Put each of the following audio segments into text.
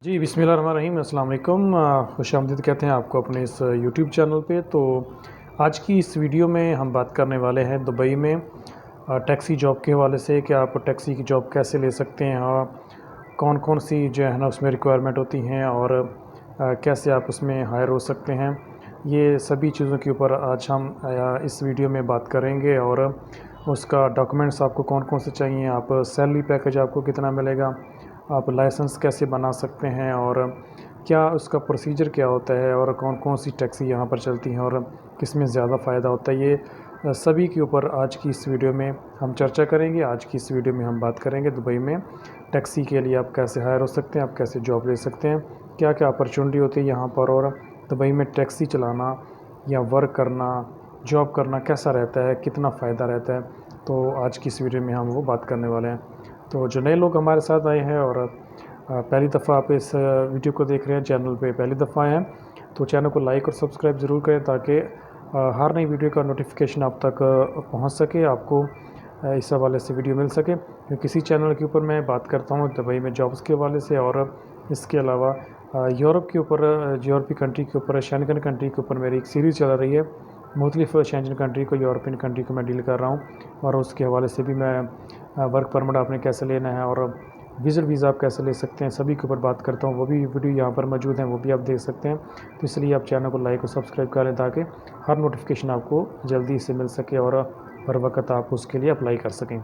जी, बिस्मिल्लाहिर्रहमानिर्रहीम, अस्सलाम वालेकुम। खुशामदीद कहते हैं आपको अपने इस यूट्यूब चैनल पे। तो आज की इस वीडियो में हम बात करने वाले हैं दुबई में टैक्सी जॉब के हवाले से कि आप टैक्सी की जॉब कैसे ले सकते हैं और कौन-कौन सी जो है ना उसमें रिक्वायरमेंट होती हैं और कैसे आप उसमें हायर हो सकते हैं। ये सभी चीज़ों के ऊपर आज हम इस वीडियो में बात करेंगे और उसका डॉक्यूमेंट्स आपको कौन-कौन से चाहिए, आप सैलरी पैकेज आपको कितना मिलेगा, आप लाइसेंस कैसे बना सकते हैं और क्या उसका प्रोसीजर क्या होता है और कौन-कौन सी टैक्सी यहाँ पर चलती हैं और किसमें ज़्यादा फ़ायदा होता है। ये सभी के ऊपर आज की इस वीडियो में हम चर्चा करेंगे। आज की इस वीडियो में हम बात करेंगे दुबई में टैक्सी के लिए आप कैसे हायर हो सकते हैं, आप कैसे जॉब ले सकते हैं, क्या-क्या अपॉर्चुनिटी होती है यहाँ पर और दुबई में टैक्सी चलाना या वर्क करना, जॉब करना कैसा रहता है, कितना फ़ायदा रहता है। तो आज की इस वीडियो में हम वो बात करने वाले हैं। तो जो नए लोग हमारे साथ आए हैं और पहली दफ़ा आप इस वीडियो को देख रहे हैं, चैनल पे पहली दफ़ा आए हैं, तो चैनल को लाइक और सब्सक्राइब ज़रूर करें ताकि हर नई वीडियो का नोटिफिकेशन आप तक पहुंच सके, आपको इस हवाले से वीडियो मिल सके। क्योंकि किसी चैनल के ऊपर मैं बात करता हूँ दुबई में जॉब्स के हवाले से और इसके अलावा यूरोप के ऊपर, यूरोपीय कंट्री के ऊपर, शेंगन कंट्री के ऊपर मेरी एक सीरीज़ चल रही है। मुख्तलिफ शेंगन कंट्री को, यूरोपियन कंट्री को मैं डील कर रहा हूँ और उसके हवाले से भी मैं वर्क परमिट आपने कैसे लेना है और विज़िट वीज़ा आप कैसे ले सकते हैं, सभी के ऊपर बात करता हूँ। वो भी वीडियो यहाँ पर मौजूद हैं, वो भी आप देख सकते हैं। तो इसलिए आप चैनल को लाइक और सब्सक्राइब कर लें ताकि हर नोटिफिकेशन आपको जल्दी से मिल सके और हर वक्त आप उसके लिए अप्लाई कर सकें।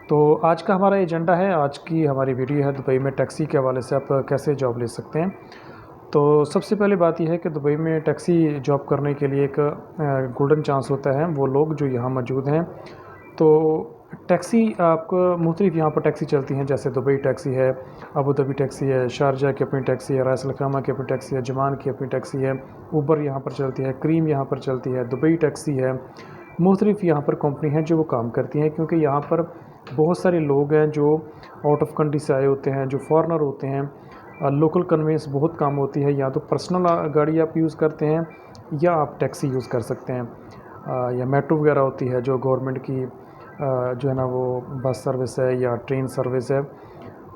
तो आज का हमारा एजेंडा है, आज की हमारी वीडियो है दुबई में टैक्सी के हवाले से आप कैसे जॉब ले सकते हैं। तो सबसे पहले बात यह है कि दुबई में टैक्सी जॉब करने के लिए एक गोल्डन चांस होता है। वो लोग जो यहाँ मौजूद हैं, तो टैक्सी आपको मुख्तलिफ यहाँ पर टैक्सी चलती हैं, जैसे दुबई टैक्सी है, अबू धाबी टैक्सी है, शारजा की अपनी टैक्सी है, रास अल खैमा की अपनी टैक्सी है, जमान की अपनी टैक्सी है, उबर यहाँ पर चलती है, क्रीम यहाँ पर चलती है, दुबई टैक्सी है। मुख्तलिफ यहाँ पर कंपनी हैं जो वो काम करती हैं, क्योंकि यहाँ पर बहुत सारे लोग हैं जो आउट ऑफ कंट्री से आए होते हैं, जो फॉरेनर होते हैं। लोकल कन्वेंस बहुत कम होती है, या तो पर्सनल गाड़ी आप यूज़ करते हैं या आप टैक्सी यूज़ कर सकते हैं, या मेट्रो वगैरह होती है जो गवर्नमेंट की जो है ना वो बस सर्विस है या ट्रेन सर्विस है।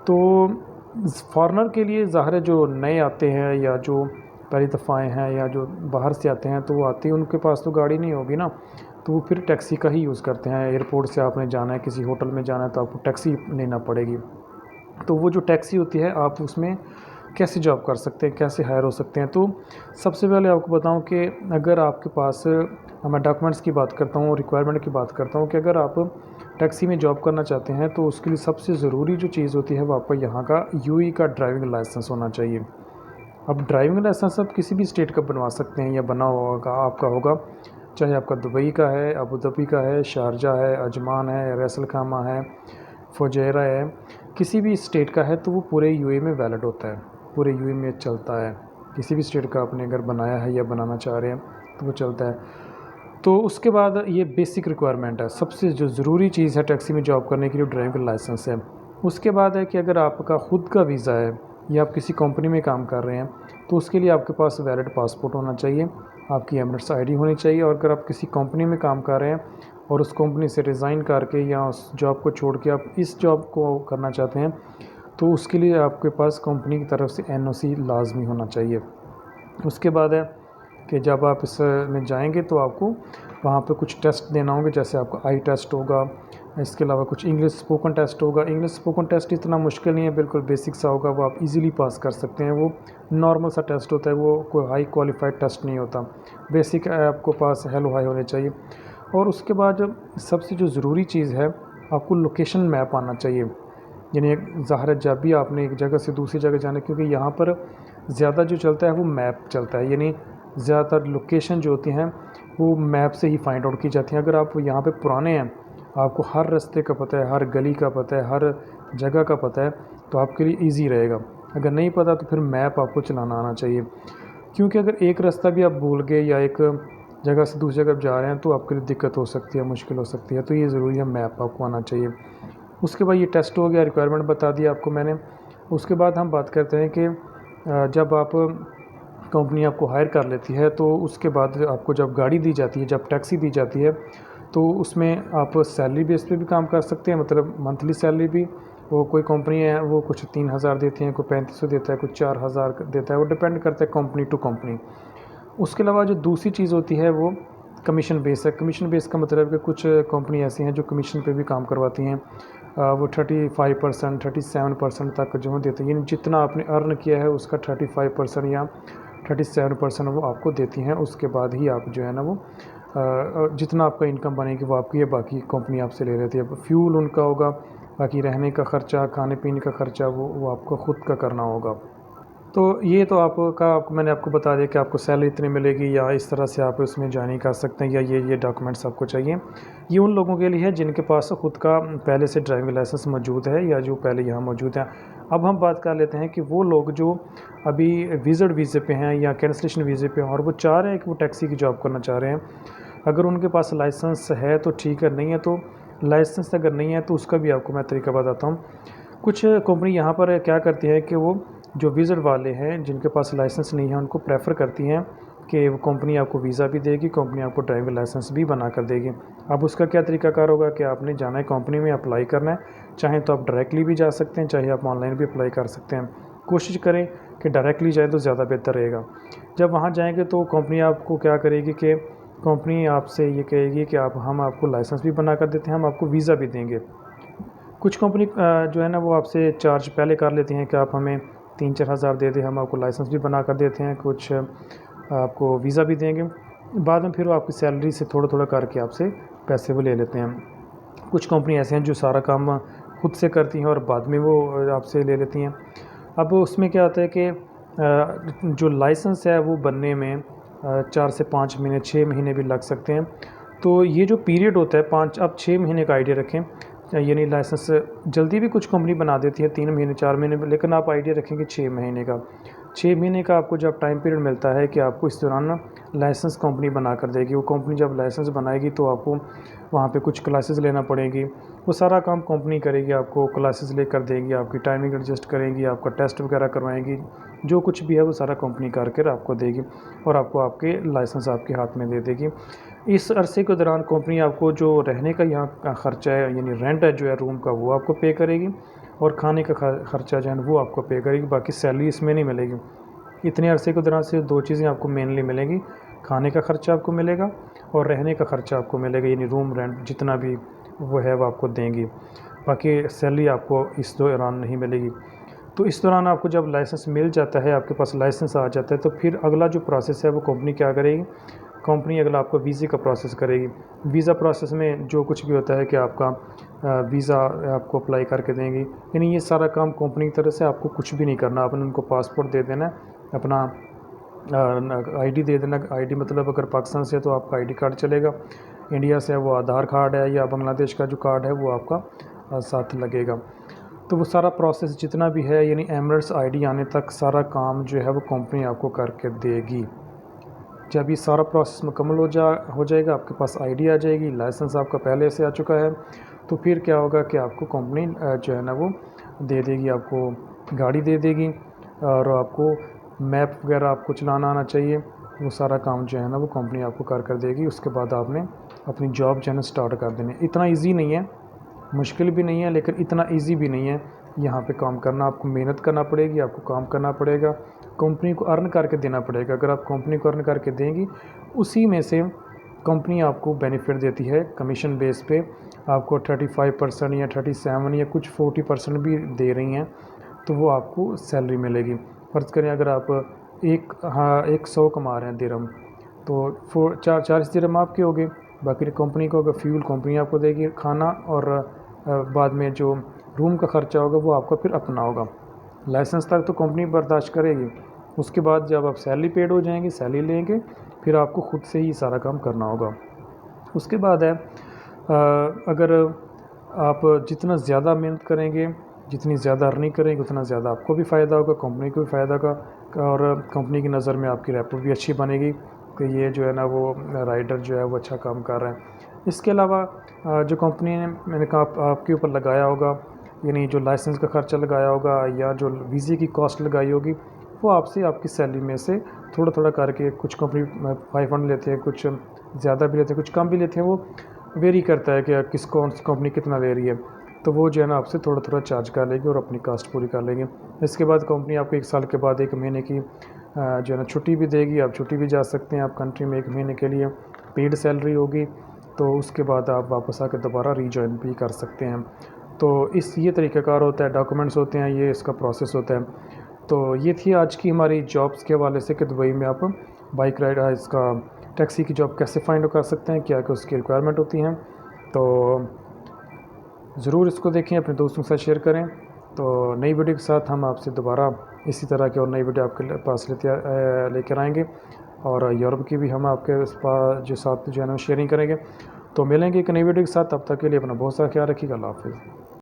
तो फॉरेनर के लिए ज़ाहिर है जो नए आते हैं या जो पहली दफ़ा आए हैं या जो बाहर से आते हैं, तो वो आते हैं, उनके पास तो गाड़ी नहीं होगी ना, तो वो फिर टैक्सी का ही यूज़ करते हैं। एयरपोर्ट से आपने जाना है, किसी होटल में जाना है, तो आपको टैक्सी लेना पड़ेगी। तो वो जो टैक्सी होती है, आप उसमें कैसे जॉब कर सकते हैं, कैसे हायर हो सकते हैं। तो सबसे पहले आपको बताऊं कि अगर आपके पास, मैं डॉक्यूमेंट्स की बात करता हूँ, रिक्वायरमेंट की बात करता हूँ, कि अगर आप टैक्सी में जॉब करना चाहते हैं तो उसके लिए सबसे ज़रूरी जो चीज़ होती है वो आपका यहाँ का यूई का ड्राइविंग लाइसेंस होना चाहिए। अब ड्राइविंग लाइसेंस आप किसी भी स्टेट का बनवा सकते हैं या बना होगा आपका होगा, चाहे आपका दुबई का है, अबू धाबी का है, शारजा है, अजमान है, रैस अल खैमा है, फुजैरा है, किसी भी स्टेट का है तो वो पूरे यूएई में वैलिड होता है, पूरे यूएई में चलता है। किसी भी स्टेट का आपने अगर बनाया है या बनाना चाह रहे हैं तो वो चलता है। तो उसके बाद ये बेसिक रिक्वायरमेंट है, सबसे जो ज़रूरी चीज़ है टैक्सी में जॉब करने के लिए ड्राइविंग लाइसेंस है। उसके बाद है कि अगर आपका ख़ुद का वीज़ा है या आप किसी कंपनी में काम कर रहे हैं तो उसके लिए आपके पास वैलिड पासपोर्ट होना चाहिए, आपकी एमिरेट्स आईडी होनी चाहिए। और अगर आप किसी कंपनी में काम कर रहे हैं और उस कंपनी से रिज़ाइन करके या उस जॉब को छोड़ के आप इस जॉब को करना चाहते हैं, तो उसके लिए आपके पास कंपनी की तरफ से एनओसी लाजमी होना चाहिए। उसके बाद है कि जब आप इसमें जाएंगे तो आपको वहाँ पे कुछ टेस्ट देना होंगे, जैसे आपका आई टेस्ट होगा, इसके अलावा कुछ इंग्लिश स्पोकन टेस्ट होगा। इंग्लिश स्पोकन टेस्ट इतना मुश्किल नहीं है, बिल्कुल बेसिक सा होगा, वो आप इजीली पास कर सकते हैं। वो नॉर्मल सा टेस्ट होता है, वो कोई हाई क्वालिफाइड टेस्ट नहीं होता। बेसिक आपको पास हेलो हाई होने चाहिए। और उसके बाद सबसे जो ज़रूरी चीज़ है, आपको लोकेशन मैप आना चाहिए। यानी ज़ाहिर है जब भी आपने एक जगह से दूसरी जगह जाना, क्योंकि यहाँ पर ज़्यादा जो चलता है वो मैप चलता है, यानी ज़्यादातर लोकेशन जो होती हैं वो मैप से ही फाइंड आउट की जाती हैं। अगर आप यहाँ पे पुराने हैं, आपको हर रास्ते का पता है, हर गली का पता है, हर जगह का पता है, तो आपके लिए इजी रहेगा। अगर नहीं पता तो फिर मैप आपको चलाना आना चाहिए, क्योंकि अगर एक रास्ता भी आप भूल गए या एक जगह से दूसरी जगह जा रहे हैं तो आपके लिए दिक्कत हो सकती है, मुश्किल हो सकती है। तो ये ज़रूरी है, मैप आपको आना चाहिए। उसके बाद ये टेस्ट हो गया, रिक्वायरमेंट बता दिया आपको मैंने। उसके बाद हम बात करते हैं कि जब आप कंपनी आपको हायर कर लेती है तो उसके बाद आपको जब गाड़ी दी जाती है, जब टैक्सी दी जाती है, तो उसमें आप सैलरी बेस पे भी काम कर सकते हैं, मतलब मंथली सैलरी भी, वो कोई कंपनी है वो कुछ 3000 देती है, कोई 3500 देता है, कुछ 4000 देता है, वो डिपेंड करता है कंपनी टू कंपनी। उसके अलावा जो दूसरी चीज़ होती है वो कमीशन बेस है। कमीशन बेस का मतलब है कि कुछ कंपनी ऐसी हैं जो कमीशन पे भी काम करवाती हैं। वो 35% 37% तक जो देती हैं, यानी जितना आपने अर्न किया है उसका 35% या 37% वो आपको देती हैं। उसके बाद ही आप जो है ना वो जितना आपका इनकम बनेगी वो आपकी है, बाकी कंपनी आपसे ले लेती है। फ्यूल उनका होगा, बाकी रहने का ख़र्चा, खाने पीने का ख़र्चा वो आपको ख़ुद का करना होगा। तो ये तो आपको मैंने आपको बता दिया कि आपको सैलरी इतनी मिलेगी या इस तरह से आप इसमें ज्वाइनिंग कर सकते हैं, या ये डॉक्यूमेंट्स आपको चाहिए। ये उन लोगों के लिए है जिनके पास खुद का पहले से ड्राइविंग लाइसेंस मौजूद है या जो पहले यहाँ मौजूद है। अब हम बात कर लेते हैं कि वो लोग जो अभी विज़िट वीज़े पे हैं या कैंसलेशन वीज़े पे हैं और वो चाह रहे हैं कि वो टैक्सी की जॉब करना चाह रहे हैं। अगर उनके पास लाइसेंस है तो ठीक है, नहीं है तो लाइसेंस अगर नहीं है तो उसका भी आपको मैं तरीका बताता हूँ। कुछ कंपनी यहाँ पर क्या करती है कि वो जो विज़िट वाले हैं जिनके पास लाइसेंस नहीं है उनको प्रेफर करती हैं कि वो कंपनी आपको वीज़ा भी देगी, कंपनी आपको ड्राइविंग लाइसेंस भी बना कर देगी। अब उसका क्या तरीकाकार होगा कि आपने जाना है कंपनी में, अप्लाई करना है। चाहे तो आप डायरेक्टली भी जा सकते हैं, चाहे आप ऑनलाइन भी अप्लाई कर सकते हैं। कोशिश करें कि डायरेक्टली जाएँ तो ज़्यादा बेहतर रहेगा। जब वहाँ जाएँगे तो कंपनी आपको क्या करेगी कि कंपनी आपसे ये कहेगी कि हम आपको लाइसेंस भी बना कर देते हैं, हम आपको वीज़ा भी देंगे। कुछ कंपनी जो है ना वो आपसे चार्ज पहले कर लेती हैं कि आप हमें 3-4 हज़ार दे दें, हम आपको लाइसेंस भी बना कर देते हैं, कुछ आपको वीज़ा भी देंगे। बाद में फिर वो आपकी सैलरी से थोड़ा-थोड़ा करके आपसे पैसे वो ले लेते हैं। कुछ कंपनी ऐसे हैं जो सारा काम खुद से करती हैं और बाद में वो आपसे ले लेती हैं। अब उसमें क्या होता है कि जो लाइसेंस है वो बनने में 4 से 5 महीने, 6 महीने भी लग सकते हैं। तो ये जो पीरियड होता है 5 आप 6 महीने का आइडिया रखें। यानी लाइसेंस जल्दी भी कुछ कंपनी बना देती है 3 महीने 4 महीने में, लेकिन आप आइडिया रखेंगे 6 महीने का। 6 महीने का आपको जब टाइम पीरियड मिलता है कि आपको इस दौरान ना लाइसेंस कंपनी बना कर देगी। वो कंपनी जब लाइसेंस बनाएगी तो आपको वहाँ पे कुछ क्लासेस लेना पड़ेगी। वो सारा काम कंपनी करेगी, आपको क्लासेस लेकर देगी, आपकी टाइमिंग एडजस्ट करेंगी, आपका टेस्ट वगैरह करवाएंगी। जो कुछ भी है वो सारा कंपनी करके आपको देगी और आपको आपके लाइसेंस आपके हाथ में दे देगी। इस अरसे के दौरान कंपनी आपको जो रहने का यहाँ का ख़र्चा है, यानी रेंट है जो है रूम का, वो आपको पे करेगी और खाने का ख़र्चा जो है वो आपको पे करेगी। बाकी सैलरी इसमें नहीं मिलेगी। इतने अरसे के दौरान सिर्फ 2 चीज़ें आपको मेनली मिलेंगी, खाने का ख़र्चा आपको मिलेगा और रहने का ख़र्चा आपको मिलेगा, यानी रूम रेंट जितना भी वो है वो आपको देंगी। बाकी सैलरी आपको इस दौरान नहीं मिलेगी। तो इस दौरान आपको जब लाइसेंस मिल जाता है, आपके पास लाइसेंस आ जाता है, तो फिर अगला जो प्रोसेस है वो कंपनी क्या करेगी, कंपनी अगला आपको वीज़े का प्रोसेस करेगी। वीज़ा प्रोसेस में जो कुछ भी होता है कि आपका वीज़ा आपको अप्लाई करके देंगी, यानी ये सारा काम कंपनी की तरफ से आपको कुछ भी नहीं करना। आपने उनको पासपोर्ट दे देना है, अपना आईडी दे देना। आईडी मतलब अगर पाकिस्तान से है तो आपका आईडी कार्ड चलेगा, इंडिया से है वो आधार कार्ड है या बांग्लादेश का जो कार्ड है वो आपका साथ लगेगा। तो वो सारा प्रोसेस जितना भी है, यानी एमिरेट्स आईडी आने तक सारा काम जो है वो कंपनी आपको करके देगी। जब ये सारा प्रोसेस मुकम्मल हो जाएगा, आपके पास आईडी आ जाएगी, लाइसेंस आपका पहले से आ चुका है, तो फिर क्या होगा कि आपको कंपनी जो है ना वो दे देगी, आपको गाड़ी दे देगी और आपको मैप वगैरह आपको चलाना आना चाहिए। वो सारा काम जो है ना वो कंपनी आपको कर देगी। उसके बाद आपने अपनी जॉब जो है ना स्टार्ट कर देनी। इतना ईजी नहीं है, मुश्किल भी नहीं है, लेकिन इतना इजी भी नहीं है यहाँ पे काम करना। आपको मेहनत करना पड़ेगी, आपको काम करना पड़ेगा, कंपनी को अर्न करके देना पड़ेगा। अगर आप कंपनी को अर्न करके देंगी, उसी में से कंपनी आपको बेनिफिट देती है कमीशन बेस पे। आपको 35% या 37 या कुछ 40% भी दे रही हैं, तो वो आपको सैलरी मिलेगी। फ़र्ज़ करें अगर आप 100 कमा रहे हैं दिरहम, तो 40 दिरहम आपके हो गए, बाकी कंपनी को अगर फ्यूल कंपनी आपको देगी, खाना और बाद में जो रूम का ख़र्चा होगा वो आपका फिर अपना होगा। लाइसेंस तक तो कंपनी बर्दाश्त करेगी। उसके बाद जब आप सैलरी पेड हो जाएंगे, सैलरी लेंगे, फिर आपको ख़ुद से ही सारा काम करना होगा। उसके बाद है अगर आप जितना ज़्यादा मेहनत करेंगे, जितनी ज़्यादा अर्निंग करेंगे, उतना ज़्यादा आपको भी फ़ायदा होगा, कंपनी को भी फ़ायदा होगा और कंपनी की नज़र में आपकी रेपो भी अच्छी बनेगी कि ये जो है ना वो राइडर जो है वो अच्छा काम कर रहा है। इसके अलावा जो कंपनी ने मैंने कहा आपके ऊपर लगाया होगा, यानी जो लाइसेंस का ख़र्चा लगाया होगा या जो वीज़े की कॉस्ट लगाई होगी, वो आपसे आपकी सैलरी में से थोड़ा-थोड़ा करके, कुछ कंपनी 500 लेते हैं, कुछ ज़्यादा भी लेते हैं, कुछ कम भी लेते हैं। वो वेरी करता है कि कौन सी कंपनी कितना ले रही है। तो वो जो है ना आपसे थोड़ा थोड़ा चार्ज कर लेगी और अपनी कास्ट पूरी कर लेंगे। इसके बाद कंपनी आपको 1 साल के बाद 1 महीने की जो है ना छुट्टी भी देगी, आप छुट्टी भी जा सकते हैं आप कंट्री में 1 महीने के लिए, पेड सैलरी होगी। तो उसके बाद आप वापस आकर दोबारा रीजॉइन भी कर सकते हैं। तो ये तरीक़ाकार होता है, डॉक्यूमेंट्स होते हैं, ये इसका प्रोसेस होता है। तो ये थी आज की हमारी जॉब्स के हवाले से कि दुबई में आप बाइक राइड इसका टैक्सी की जॉब कैसे फाइंड कर सकते हैं, क्या-क्या उसकी रिक्वायरमेंट होती हैं। तो ज़रूर इसको देखें, अपने दोस्तों के साथ शेयर करें। तो नई वीडियो के साथ हम आपसे दोबारा इसी तरह की और नई वीडियो आपके पास लेकर आएँगे और यूरोप की भी हम आपके जो साथ जो है ना शेयरिंग करेंगे। तो मिलेंगे एक नई वीडियो के साथ, तब तक के लिए अपना बहुत सारा ख्याल रखिएगा। अल्लाह हाफ़िज़।